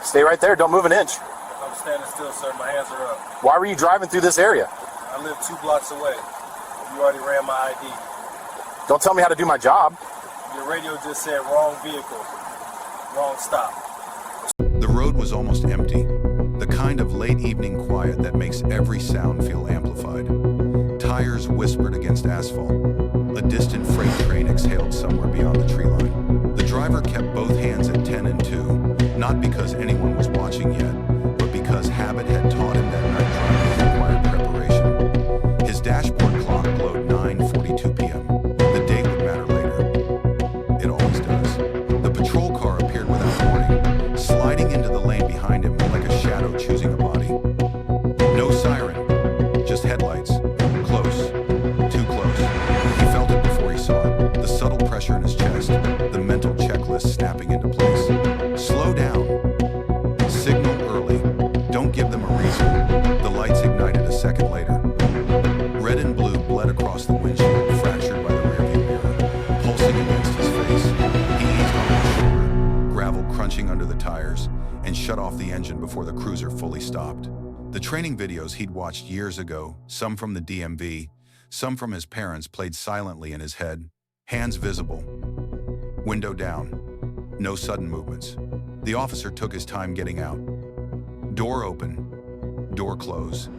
Stay right there. Don't move an inch. I'm standing still, sir. My hands are up. Why were you driving through this area? I live 2 blocks away. You already ran my ID. Don't tell me how to do my job. Your radio just said wrong vehicle, wrong stop. The road was almost empty, the kind of late evening quiet that makes every sound feel amplified. Tires whispered against asphalt. A distant freight train exhaled somewhere beyond the tree line. The driver kept both hands at 10 and 2, not because anyone was watching yet, but because habit had taught him that night driving required preparation. His dashboard clock glowed 9:42 p.m. The date would matter later. It always does. The patrol car appeared without warning, sliding into the lane behind him like a shadow choosing a body. No siren, just headlights. Close. Too close. He felt it before he saw it. The subtle pressure in his chest, the mental checklist snapping into place. Slow down. Signal early. Don't give them a reason. The lights ignited a second later. Red and blue bled across the windshield, fractured by the rearview mirror, pulsing against his face. He eased on his shoulder, gravel crunching under the tires, and shut off the engine before the cruiser fully stopped. The training videos he'd watched years ago, some from the DMV, some from his parents, played silently in his head, hands visible. Window down. No sudden movements. The officer took his time getting out. Door open. Door close.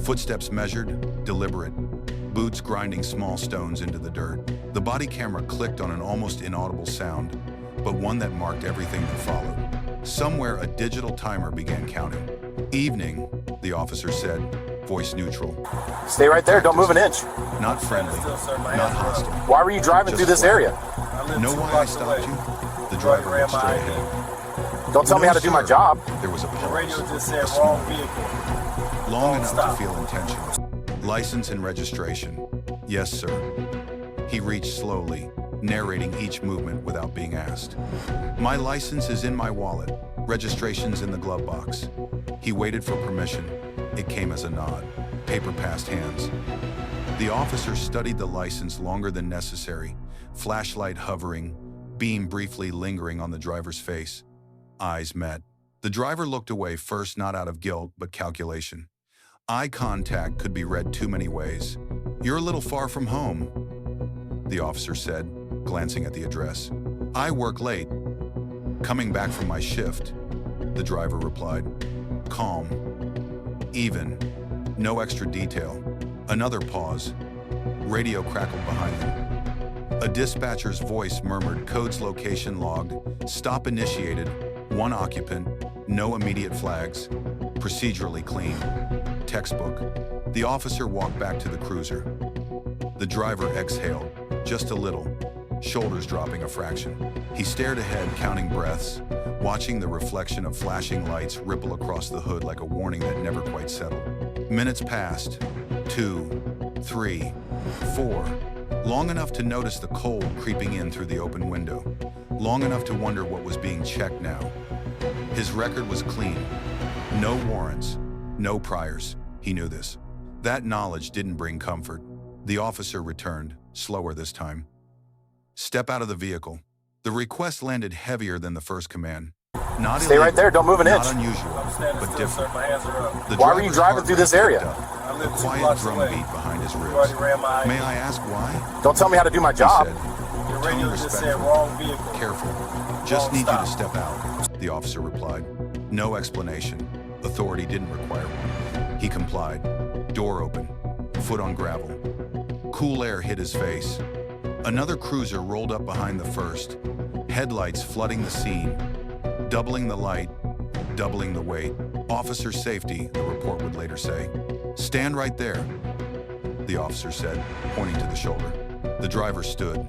Footsteps measured, deliberate. Boots grinding small stones into the dirt. The body camera clicked on an almost inaudible sound, but one that marked everything that followed. Somewhere a digital timer began counting. Evening, the officer said, voice neutral. Stay right there. Don't move an inch. Not friendly, Still, sir. My not hands are up. hostile. Why were you driving through this area? I live Know 2 why I blocks stopped away. you? The You driver already ran looked my straight ID. ahead. Don't tell me how to do my sir. job. There was a The radio pause. just said A wrong small, vehicle. long enough stop. to feel intentional. License and registration. Yes, sir. He reached slowly, narrating each movement without being asked. My license is in my wallet. Registration's in the glove box. He waited for permission. It came as a nod. Paper passed hands. The officer studied the license longer than necessary, flashlight hovering, beam briefly lingering on the driver's face. Eyes met. The driver looked away first, not out of guilt, but calculation. Eye contact could be read too many ways. You're a little far from home, the officer said, glancing at the address. I work late. Coming back from my shift, the driver replied. Calm. Even. No extra detail. Another pause. Radio crackled behind them. A dispatcher's voice murmured, codes location logged, stop initiated, 1 occupant, no immediate flags, procedurally clean. Textbook. The officer walked back to the cruiser. The driver exhaled, just a little, shoulders dropping a fraction. He stared ahead, counting breaths, watching the reflection of flashing lights ripple across the hood like a warning that never quite settled. Minutes passed. 2, 3, 4. Long enough to notice the cold creeping in through the open window. Long enough to wonder what was being checked now. His record was clean. No warrants, no priors. He knew this. That knowledge didn't bring comfort. The officer returned, slower this time. Step out of the vehicle. The request landed heavier than the first command. Not Stay illegal, right there. Don't move an inch. not unusual, I'm standing but still, different. sir. My hands are up. The Why were you driver's driving heart through rate this area? picked up. I A live 2 quiet blocks drum away. beat behind his You ribs. already ran my ID. May I ask why? Don't tell me how to do my He job. said, Your tone radio just said respectful. wrong vehicle. Careful. Just Wrong need you to stop. step out, the officer replied. No explanation. Authority didn't require one. He complied. Door open. Foot on gravel. Cool air hit his face. Another cruiser rolled up behind the first, headlights flooding the scene, doubling the light, doubling the weight. Officer safety, the report would later say. Stand right there, the officer said, pointing to the shoulder. The driver stood,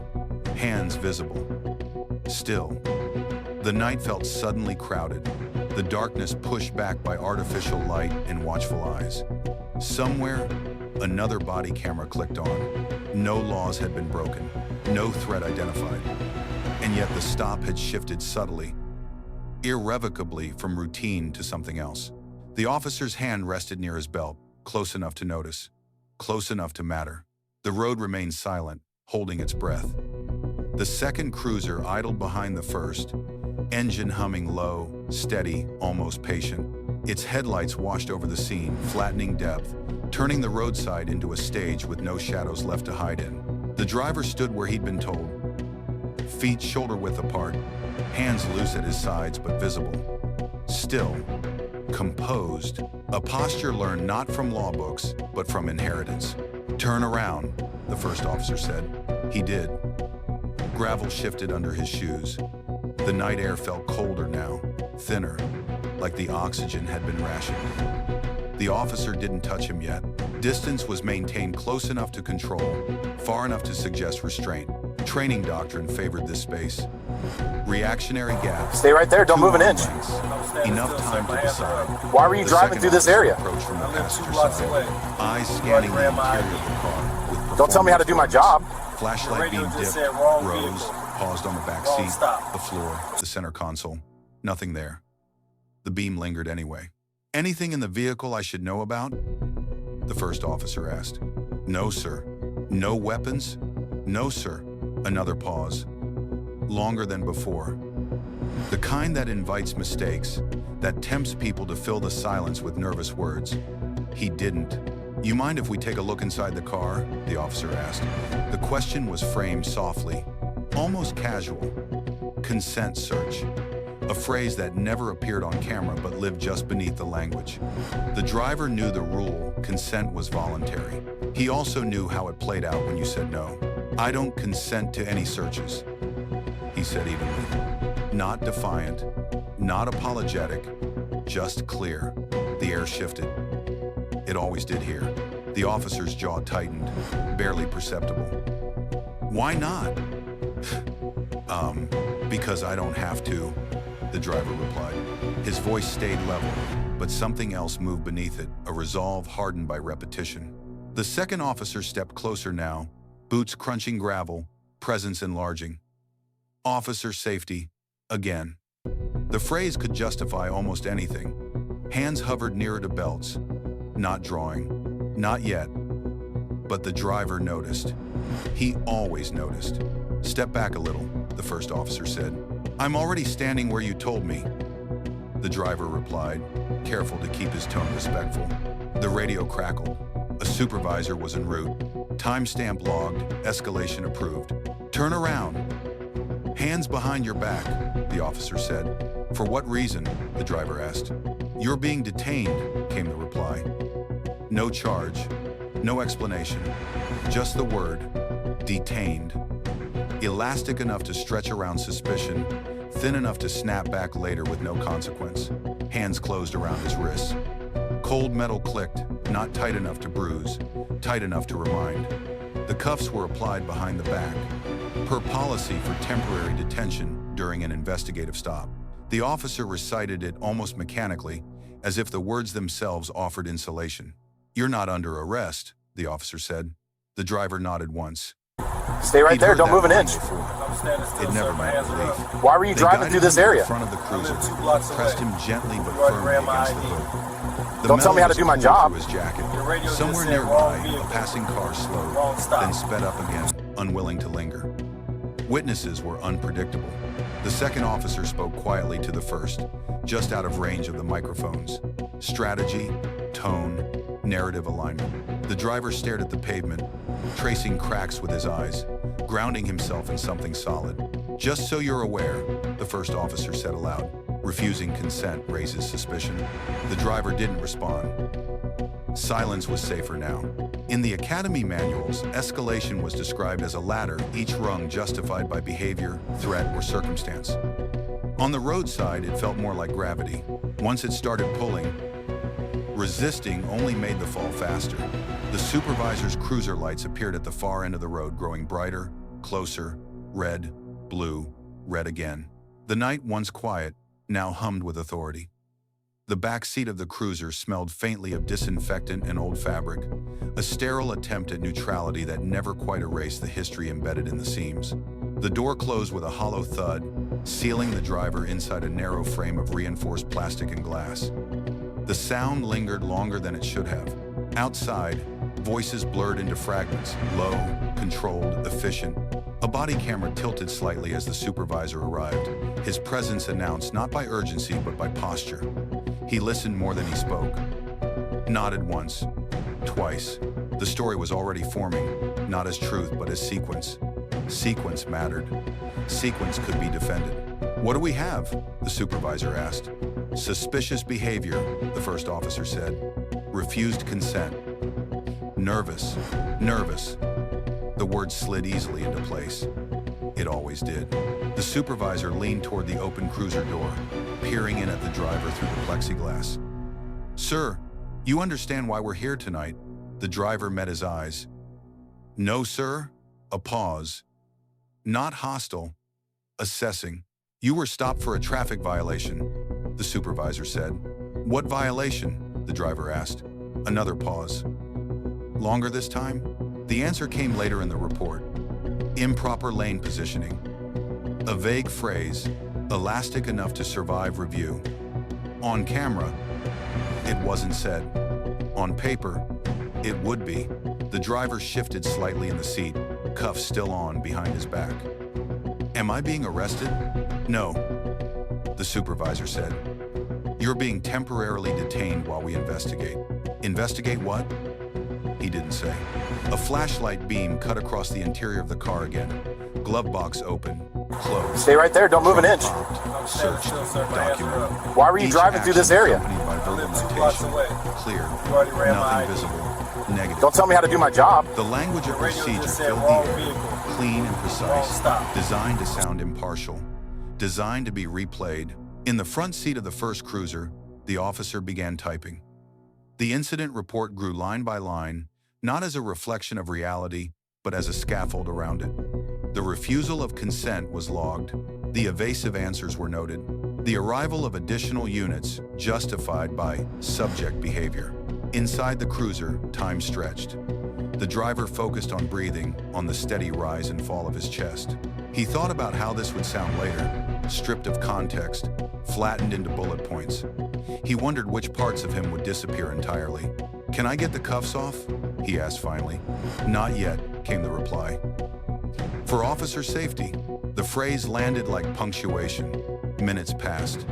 hands visible. Still. The night felt suddenly crowded, the darkness pushed back by artificial light and watchful eyes. Somewhere, another body camera clicked on. No laws had been broken, no threat identified. And yet the stop had shifted subtly, irrevocably from routine to something else. The officer's hand rested near his belt, close enough to notice, close enough to matter. The road remained silent, holding its breath. The second cruiser idled behind the first, engine humming low, steady, almost patient. Its headlights washed over the scene, flattening depth, turning the roadside into a stage with no shadows left to hide in. The driver stood where he'd been told, feet shoulder-width apart, hands loose at his sides but visible. Still, composed, a posture learned not from law books, but from inheritance. "Turn around," the first officer said. He did. Gravel shifted under his shoes. The night air felt colder now, thinner, like the oxygen had been rationed. The officer didn't touch him yet. Distance was maintained close enough to control, far enough to suggest restraint. Training doctrine favored this space. Reactionary gaps. Stay right there, don't move an inch. Enough time to decide. Why were you The driving second through this officer area? approached from the I live 2 passenger blocks side, away. eyes scanning the interior of the car. With Don't tell me how to do my job. Flashlight The radio beam just dipped, said wrong rose, vehicle. paused on the back Wrong seat, stop. the floor, the center console. Nothing there. The beam lingered anyway. "Anything in the vehicle I should know about?" the first officer asked. "No, sir." "No weapons?" "No, sir." Another pause. Longer than before. The kind that invites mistakes, that tempts people to fill the silence with nervous words. He didn't. "You mind if we take a look inside the car?" the officer asked. The question was framed softly, almost casual. "Consent search." A phrase that never appeared on camera but lived just beneath the language. The driver knew the rule: consent was voluntary. He also knew how it played out when you said no. "I don't consent to any searches," he said evenly. Not defiant, not apologetic, just clear. The air shifted. It always did here. The officer's jaw tightened, barely perceptible. "Why not?" Because I don't have to," the driver replied. His voice stayed level, but something else moved beneath it, a resolve hardened by repetition. The second officer stepped closer now, boots crunching gravel, presence enlarging. "Officer safety, again." The phrase could justify almost anything. Hands hovered nearer to belts. Not drawing. Not yet. But the driver noticed. He always noticed. "Step back a little," the first officer said. "I'm already standing where you told me," the driver replied, careful to keep his tone respectful. The radio crackled. A supervisor was en route. Timestamp logged, escalation approved. "Turn around." "Hands behind your back," the officer said. "For what reason?" the driver asked. "You're being detained," came the reply. No charge, no explanation, just the word, detained. Elastic enough to stretch around suspicion, thin enough to snap back later with no consequence. Hands closed around his wrists. Cold metal clicked, not tight enough to bruise, tight enough to remind. The cuffs were applied behind the back, per policy for temporary detention during an investigative stop. The officer recited it almost mechanically, as if the words themselves offered insulation. "You're not under arrest," the officer said. The driver nodded once. Stay right He'd there, heard don't that move an line inch. before. I'm standing still, It never sir. My meant hands are relief. up. Why were you They driving guided through this him to area? the front of the cruiser, live 2 blocks pressed away. him gently but You already firmly ran my against the ID. hood. The Don't tell me how metal to do my was job. cooled through his jacket. Your radio just Somewhere said nearby, wrong a vehicle. passing car slowed, Wrong stop. then sped up again, unwilling to linger. Witnesses were unpredictable. The second officer spoke quietly to the first, just out of range of the microphones. Strategy, tone, narrative alignment. The driver stared at the pavement, tracing cracks with his eyes, grounding himself in something solid. "Just so you're aware," the first officer said aloud. Refusing consent raises suspicion. The driver didn't respond. Silence was safer now. In the academy manuals, escalation was described as a ladder, each rung justified by behavior, threat, or circumstance. On the roadside, it felt more like gravity. Once it started pulling, resisting only made the fall faster. The supervisor's cruiser lights appeared at the far end of the road, growing brighter, closer, red, blue, red again. The night, once quiet, now hummed with authority. The back seat of the cruiser smelled faintly of disinfectant and old fabric, a sterile attempt at neutrality that never quite erased the history embedded in the seams. The door closed with a hollow thud, sealing the driver inside a narrow frame of reinforced plastic and glass. The sound lingered longer than it should have. Outside, Voices blurred into fragments, low, controlled, efficient. A body camera tilted slightly as the supervisor arrived, his presence announced not by urgency but by posture. He listened more than he spoke. Nodded once, twice. The story was already forming, not as truth but as sequence. Sequence mattered. Sequence could be defended. "What do we have?" the supervisor asked. "Suspicious behavior," the first officer said. "Refused consent." Nervous. The word slid easily into place. It always did. The supervisor leaned toward the open cruiser door, peering in at the driver through the plexiglass. "Sir, you understand why we're here tonight?" The driver met his eyes. "No, sir." A pause. "Not hostile. Assessing. You were stopped for a traffic violation," the supervisor said. "What violation?" the driver asked. Another pause. "Longer this time?" The answer came later in the report. "Improper lane positioning." A vague phrase, elastic enough to survive review. On camera, it wasn't said. On paper, it would be. The driver shifted slightly in the seat, cuffs still on behind his back. "Am I being arrested?" "No," the supervisor said. "You're being temporarily detained while we investigate." "Investigate what?" He didn't say. A flashlight beam cut across the interior of the car again. Glove box open, closed. Stay right there. Don't move an inch. I'm Searched, still, sir. My hands are documented. up. Why were you Each driving through this action area? accompanied by verbal I live 2 blocks notation. away. Clear, You already ran my nothing ID. visible, negative. Don't tell me how to do my job. The language of The radio procedure just said filled wrong the air, vehicle. clean and Wrong precise, stop. designed to sound impartial, designed to be replayed. In the front seat of the first cruiser, the officer began typing. The incident report grew line by line, not as a reflection of reality, but as a scaffold around it. The refusal of consent was logged. The evasive answers were noted. The arrival of additional units justified by subject behavior. Inside the cruiser, time stretched. The driver focused on breathing, on the steady rise and fall of his chest. He thought about how this would sound later, stripped of context, flattened into bullet points. He wondered which parts of him would disappear entirely. "Can I get the cuffs off?" he asked finally. "Not yet," came the reply. For officer safety, the phrase landed like punctuation. Minutes passed.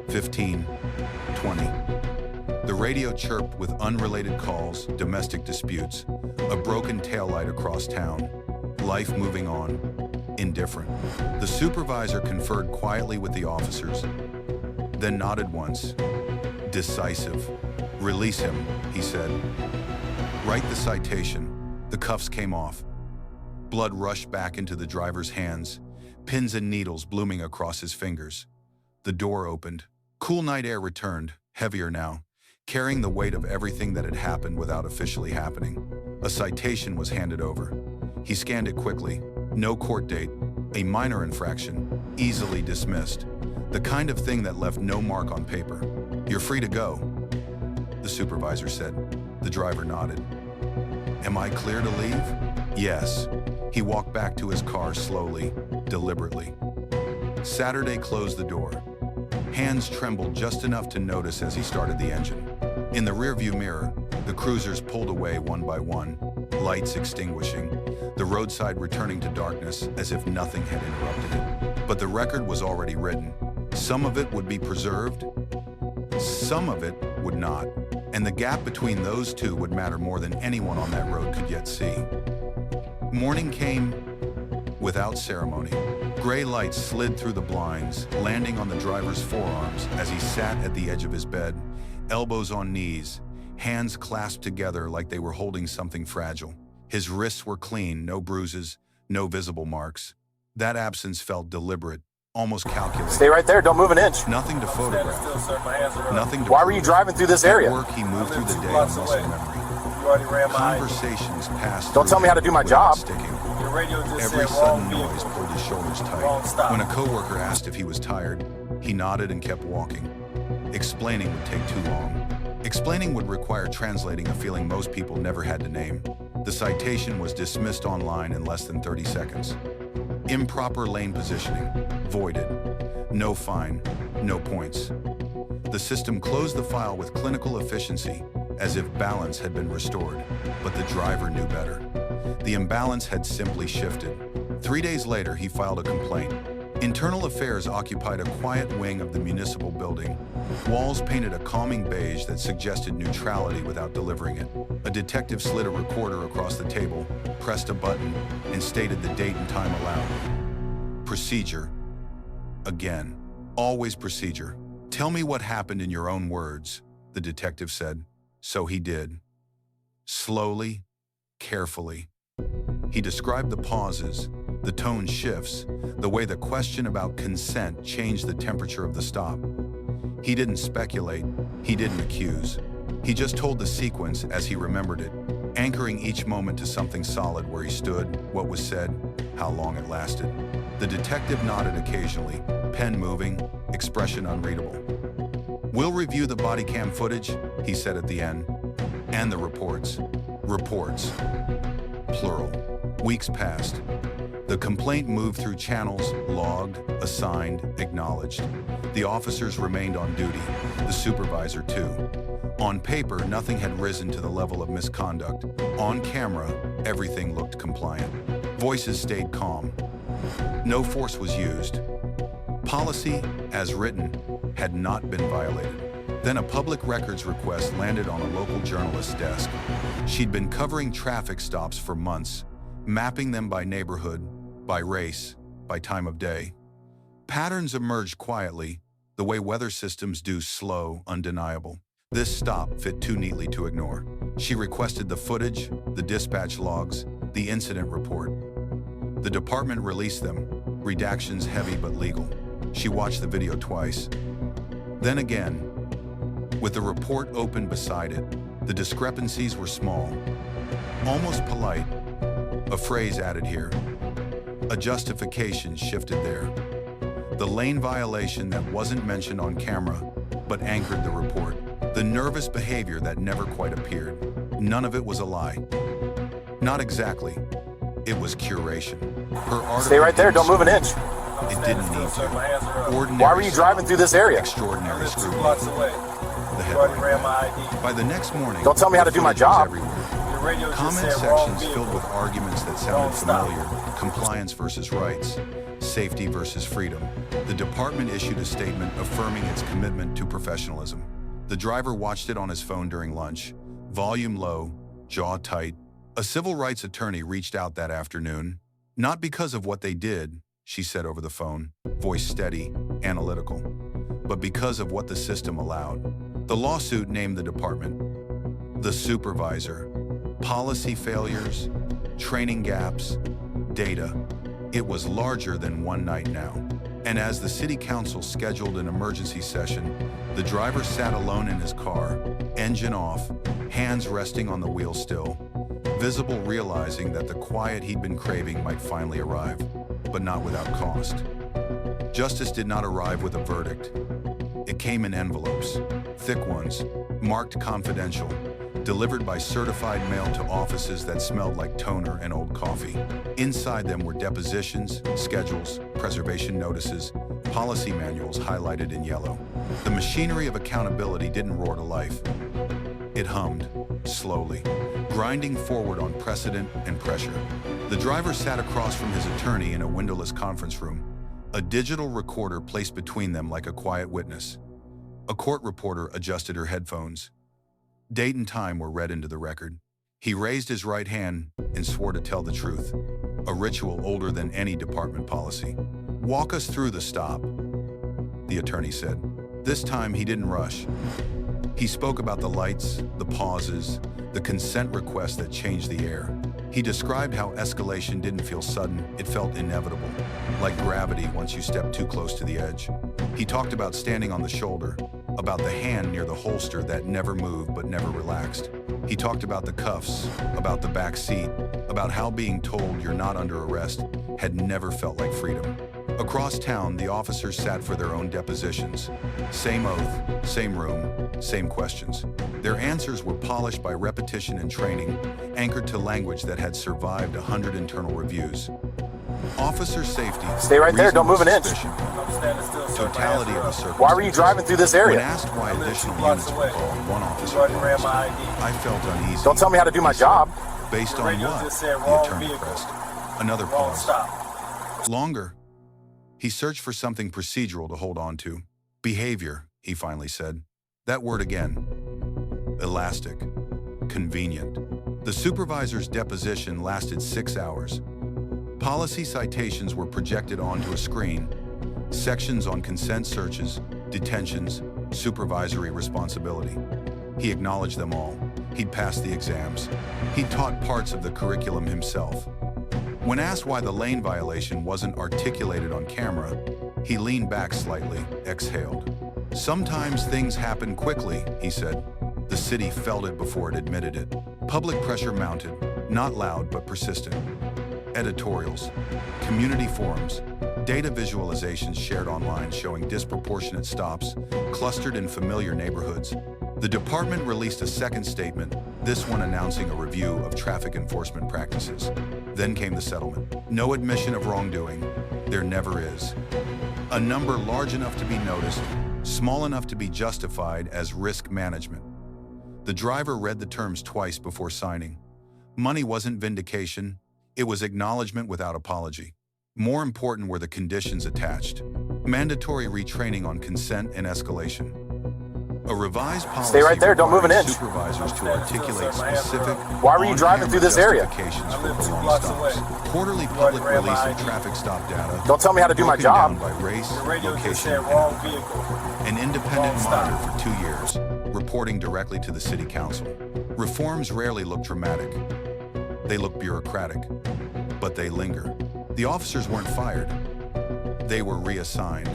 15, 20. The radio chirped with unrelated calls, domestic disputes, a broken taillight across town, life moving on, indifferent. The supervisor conferred quietly with the officers, then nodded once. Decisive. "Release him," he said. "Write the citation." The cuffs came off. Blood rushed back into the driver's hands, pins and needles blooming across his fingers. The door opened. Cool night air returned, heavier now, carrying the weight of everything that had happened without officially happening. A citation was handed over. He scanned it quickly. No court date, a minor infraction, easily dismissed. The kind of thing that left no mark on paper. "You're free to go," the supervisor said. The driver nodded. "Am I clear to leave?" "Yes." He walked back to his car slowly, deliberately. Saturday closed the door. Hands trembled just enough to notice as he started the engine. In the rearview mirror, the cruisers pulled away one by one, lights extinguishing, the roadside returning to darkness as if nothing had interrupted it. But the record was already written. Some of it would be preserved, some of it would not, and the gap between those two would matter more than anyone on that road could yet see. Morning came without ceremony. Gray lights slid through the blinds, landing on the driver's forearms as he sat at the edge of his bed, elbows on knees, hands clasped together like they were holding something fragile. His wrists were clean, no bruises, no visible marks. That absence felt deliberate, almost calculated. "Stay right there. Don't move an inch." Nothing to Standing photograph. still, sir. My hands are up. Nothing to Why were you prove. driving through this At area? work, he I moved through live the 2 day on blocks muscle away. memory. You already ran my ID. Conversations passed Don't through tell me how to do my without job. sticking. Your radio just Every said wrong sudden noise vehicle. pulled his shoulders Wrong tight. stop. When a coworker asked if he was tired, he nodded and kept walking. Explaining would take too long. Explaining would require translating a feeling most people never had to name. The citation was dismissed online in less than 30 seconds. Improper lane positioning, voided. No fine, no points. The system closed the file with clinical efficiency, as if balance had been restored, but the driver knew better. The imbalance had simply shifted. 3 days later, he filed a complaint. Internal Affairs occupied a quiet wing of the municipal building. Walls painted a calming beige that suggested neutrality without delivering it. A detective slid a recorder across the table, pressed a button, and stated the date and time aloud. Procedure. Again. Always procedure. Tell me what happened in your own words, the detective said. So he did. Slowly, carefully. He described the pauses, the tone shifts, the way the question about consent changed the temperature of the stop. He didn't speculate, he didn't accuse. He just told the sequence as he remembered it, anchoring each moment to something solid where he stood, what was said, how long it lasted. The detective nodded occasionally, pen moving, expression unreadable. We'll review the body cam footage, he said at the end, and the reports. Reports. Plural. Weeks passed. The complaint moved through channels, logged, assigned, acknowledged. The officers remained on duty, the supervisor too. On paper, nothing had risen to the level of misconduct. On camera, everything looked compliant. Voices stayed calm. No force was used. Policy, as written, had not been violated. Then a public records request landed on a local journalist's desk. She'd been covering traffic stops for months, mapping them by neighborhood, by race, by time of day. Patterns emerged quietly, the way weather systems do, slow, undeniable. This stop fit too neatly to ignore. She requested the footage, the dispatch logs, the incident report. The department released them, redactions heavy but legal. She watched the video twice. Then again, with the report open beside it, the discrepancies were small, almost polite. A phrase added here. A justification shifted there. The lane violation that wasn't mentioned on camera, but anchored the report. The nervous behavior that never quite appeared. None of it was a lie. Not exactly. It was curation. Her article Stay right there, don't move an inch. It didn't need to. Ordinary. Why were you driving through this area? Extraordinary 2 scrutiny. blocks away. The You already headline. ran my ID. By the next morning, Don't tell me how to the do my footage was job. everywhere. Your radio just Comment said wrong sections vehicle. filled with arguments that sounded Don't stop. familiar. Compliance versus rights. Safety versus freedom. The department issued a statement affirming its commitment to professionalism. The driver watched it on his phone during lunch. Volume low, jaw tight. A civil rights attorney reached out that afternoon. Not because of what they did, she said over the phone, voice steady, analytical, but because of what the system allowed. The lawsuit named the department, the supervisor, policy failures, training gaps, data. It was larger than one night now. And as the city council scheduled an emergency session, the driver sat alone in his car, engine off, hands resting on the wheel still, visible realizing that the quiet he'd been craving might finally arrive, but not without cost. Justice did not arrive with a verdict. It came in envelopes, thick ones, marked confidential, delivered by certified mail to offices that smelled like toner and old coffee. Inside them were depositions, schedules, preservation notices, policy manuals highlighted in yellow. The machinery of accountability didn't roar to life. It hummed, slowly, grinding forward on precedent and pressure. The driver sat across from his attorney in a windowless conference room, a digital recorder placed between them like a quiet witness. A court reporter adjusted her headphones. Date and time were read into the record. He raised his right hand and swore to tell the truth, a ritual older than any department policy. "Walk us through the stop," the attorney said. This time he didn't rush. He spoke about the lights, the pauses, the consent request that changed the air. He described how escalation didn't feel sudden, it felt inevitable, like gravity once you step too close to the edge. He talked about standing on the shoulder, about the hand near the holster that never moved but never relaxed. He talked about the cuffs, about the back seat, about how being told you're not under arrest had never felt like freedom. Across town, the officers sat for their own depositions. Same oath, same room, same questions. Their answers were polished by repetition and training, anchored to language that had survived 100 internal reviews. Officer safety. Stay right there, don't move an inch. Suspicion. I'm standing still, sir. My Totality hands of are the up. circumstances. Why were you driving through this When area? asked why I live additional 2 blocks units were away. called, one officer You already ran paused. my ID. I felt uneasy. Don't tell me how to do my He said. job. Based Your on radio what? just said The wrong attorney vehicle. pressed. Another Wrong pause. stop. Longer. He searched for something procedural to hold on to. Behavior, he finally said. That word again. Elastic. Convenient. The supervisor's deposition lasted 6 hours. Policy citations were projected onto a screen. Sections on consent searches, detentions, supervisory responsibility. He acknowledged them all. He'd passed the exams. He'd taught parts of the curriculum himself. When asked why the lane violation wasn't articulated on camera, he leaned back slightly, exhaled. Sometimes things happen quickly, he said. The city felt it before it admitted it. Public pressure mounted, not loud but persistent. Editorials, community forums, data visualizations shared online showing disproportionate stops clustered in familiar neighborhoods. The department released a second statement, this one announcing a review of traffic enforcement practices. Then came the settlement. No admission of wrongdoing. There never is. A number large enough to be noticed, small enough to be justified as risk management. The driver read the terms twice before signing. Money wasn't vindication. It was acknowledgement without apology. More important were the conditions attached. Mandatory retraining on consent and escalation. A revised policy Stay right there, don't move an required inch. supervisors to articulate specific Why were you driving through this area? justifications I for live 2 prolonged blocks stops. away. Quarterly You public already ran release my of ID. traffic stop data. Don't tell me how to do my broken job. down by race, Your radio just location, said and wrong outcome. vehicle. An independent Wrong monitor stop. for 2 years, reporting directly to the city council. Reforms rarely look dramatic. They look bureaucratic, but they linger. The officers weren't fired. They were reassigned.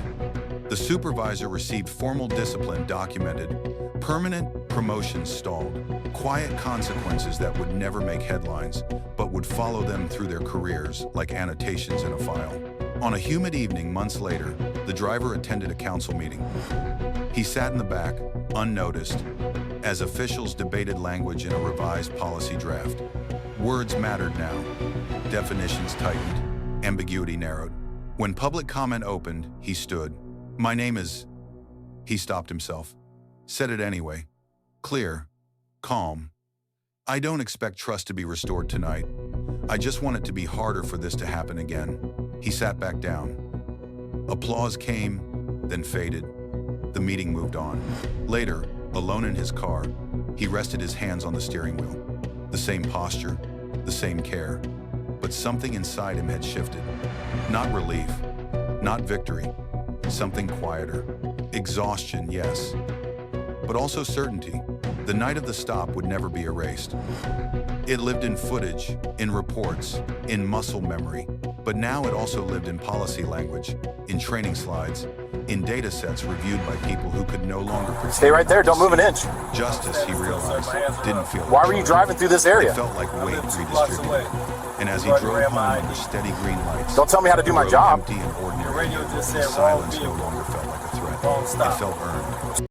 The supervisor received formal discipline documented, permanent promotions stalled, quiet consequences that would never make headlines, but would follow them through their careers like annotations in a file. On a humid evening months later, the driver attended a council meeting. He sat in the back, unnoticed, as officials debated language in a revised policy draft. Words mattered now. Definitions tightened, ambiguity narrowed. When public comment opened, he stood. My name is... He stopped himself. Said it anyway. Clear. Calm. I don't expect trust to be restored tonight. I just want it to be harder for this to happen again. He sat back down. Applause came, then faded. The meeting moved on. Later, alone in his car, he rested his hands on the steering wheel. The same posture, the same care. But something inside him had shifted. Not relief, not victory. Something quieter. Exhaustion, yes. But also certainty. The night of the stop would never be erased. It lived in footage, in reports, in muscle memory. But now it also lived in policy language, in training slides, in data sets reviewed by people who could no longer pretend. Stay right there, don't move an inch. Justice, he realized, didn't feel Why were you driving through this area? It felt like weight I live 2 blocks away. redistributed. And as he You already drove ran home my under ID. steady green lights, Don't tell me how to do the my road job. empty and ordinary, Your radio just the said wrong silence no vehicle. longer felt like a threat. Wrong It stop. felt earned.